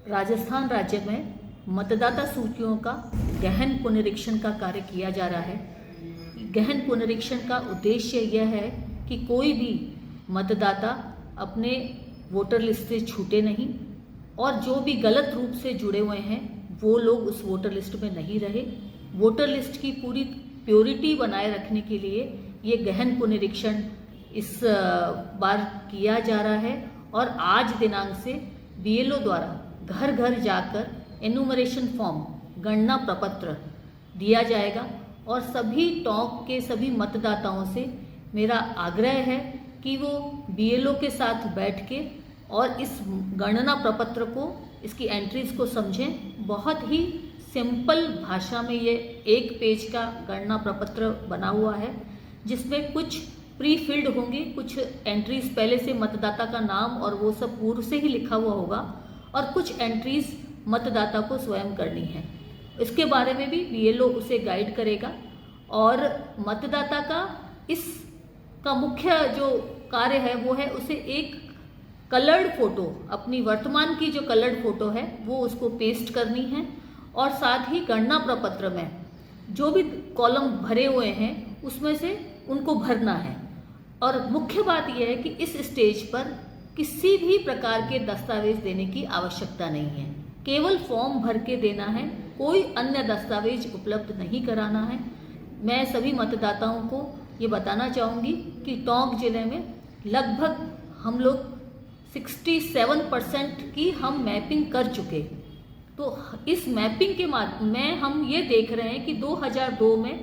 राजस्थान राज्य में मतदाता सूचियों का गहन पुनरीक्षण का कार्य किया जा रहा है। गहन पुनरीक्षण का उद्देश्य यह है कि कोई भी मतदाता अपने वोटर लिस्ट से छूटे नहीं और जो भी गलत रूप से जुड़े हुए हैं वो लोग उस वोटर लिस्ट में नहीं रहे। वोटर लिस्ट की पूरी प्योरिटी बनाए रखने के लिए ये गहन पुनरीक्षण इस बार किया जा रहा है और आज दिनांक से बीएलओ द्वारा घर घर जाकर एनुमरेशन फॉर्म गणना प्रपत्र दिया जाएगा और सभी टोंक के सभी मतदाताओं से मेरा आग्रह है कि वो बीएलओ के साथ बैठ के और इस गणना प्रपत्र को, इसकी एंट्रीज को समझें। बहुत ही सिंपल भाषा में ये एक पेज का गणना प्रपत्र बना हुआ है जिसमें कुछ प्री फिल्ड होंगे, कुछ एंट्रीज पहले से मतदाता का नाम और वो सब पूर्व से ही लिखा हुआ होगा और कुछ एंट्रीज मतदाता को स्वयं करनी है। इसके बारे में भी बीएलओ उसे गाइड करेगा और मतदाता का इसका मुख्य जो कार्य है वो है उसे एक कलर्ड फोटो, अपनी वर्तमान की जो कलर्ड फोटो है वो उसको पेस्ट करनी है और साथ ही गणना प्रपत्र में जो भी कॉलम भरे हुए हैं उसमें से उनको भरना है। और मुख्य बात यह है कि इस स्टेज पर किसी भी प्रकार के दस्तावेज देने की आवश्यकता नहीं है, केवल फॉर्म भर के देना है, कोई अन्य दस्तावेज उपलब्ध नहीं कराना है। मैं सभी मतदाताओं को ये बताना चाहूँगी कि टोंक जिले में लगभग हम लोग 67% की हम मैपिंग कर चुके। तो इस मैपिंग के माध्यम में हम ये देख रहे हैं कि 2002 में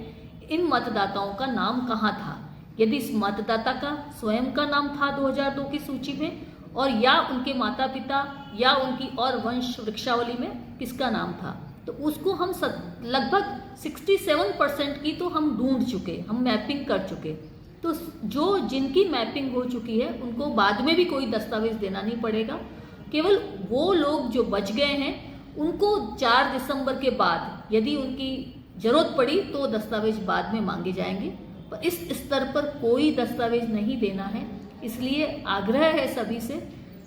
इन मतदाताओं का नाम कहाँ था, यदि इस मतदाता का स्वयं का नाम था 2002 की सूची में और या उनके माता पिता या उनकी और वंश वृक्षावली में किसका नाम था, तो उसको हम लगभग 67% की तो हम ढूंढ चुके, हम मैपिंग कर चुके। तो जो जिनकी मैपिंग हो चुकी है उनको बाद में भी कोई दस्तावेज देना नहीं पड़ेगा। केवल वो लोग जो बच गए हैं उनको 4 दिसंबर के बाद यदि उनकी जरूरत पड़ी तो दस्तावेज बाद में मांगे जाएंगे, पर इस स्तर पर कोई दस्तावेज नहीं देना है। इसलिए आग्रह है सभी से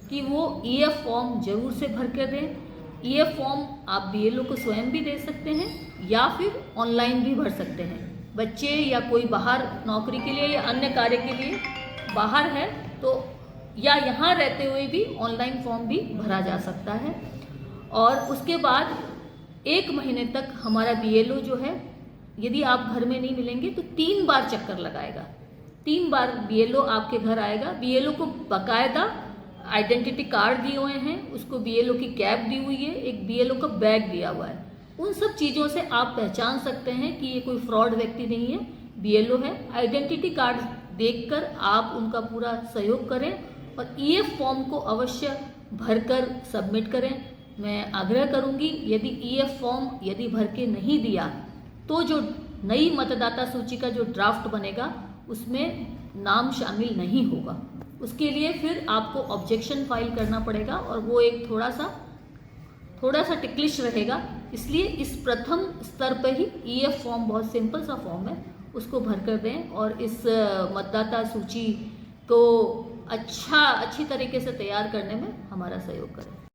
कि वो ईएफ फॉर्म जरूर से भर कर दें। ईएफ फॉर्म आप बीएलओ को स्वयं भी दे सकते हैं या फिर ऑनलाइन भी भर सकते हैं। बच्चे या कोई बाहर नौकरी के लिए या अन्य कार्य के लिए बाहर है तो या यहाँ रहते हुए भी ऑनलाइन फॉर्म भी भरा जा सकता है। और उसके बाद 1 महीने तक हमारा बीएलओ जो है, यदि आप घर में नहीं मिलेंगे तो 3 बार चक्कर लगाएगा, 3 बार बीएलओ आपके घर आएगा। बीएलओ को बाकायदा आइडेंटिटी कार्ड दिए हुए हैं, उसको बीएलओ की कैप दी हुई है, एक बीएलओ का बैग दिया हुआ है। उन सब चीज़ों से आप पहचान सकते हैं कि ये कोई फ्रॉड व्यक्ति नहीं है, बीएलओ है। आइडेंटिटी कार्ड देखकर आप उनका पूरा सहयोग करें और ईएफ फॉर्म को अवश्य भरकर सबमिट करें। मैं आग्रह करूंगी यदि ईएफ फॉर्म यदि भर के नहीं दिया तो जो नई मतदाता सूची का जो ड्राफ्ट बनेगा उसमें नाम शामिल नहीं होगा। उसके लिए फिर आपको ऑब्जेक्शन फाइल करना पड़ेगा और वो एक थोड़ा सा टिकलिश रहेगा। इसलिए इस प्रथम स्तर पर ही ईएफ फॉर्म, बहुत सिंपल सा फॉर्म है, उसको भर कर दें और इस मतदाता सूची को अच्छी तरीके से तैयार करने में हमारा सहयोग करें।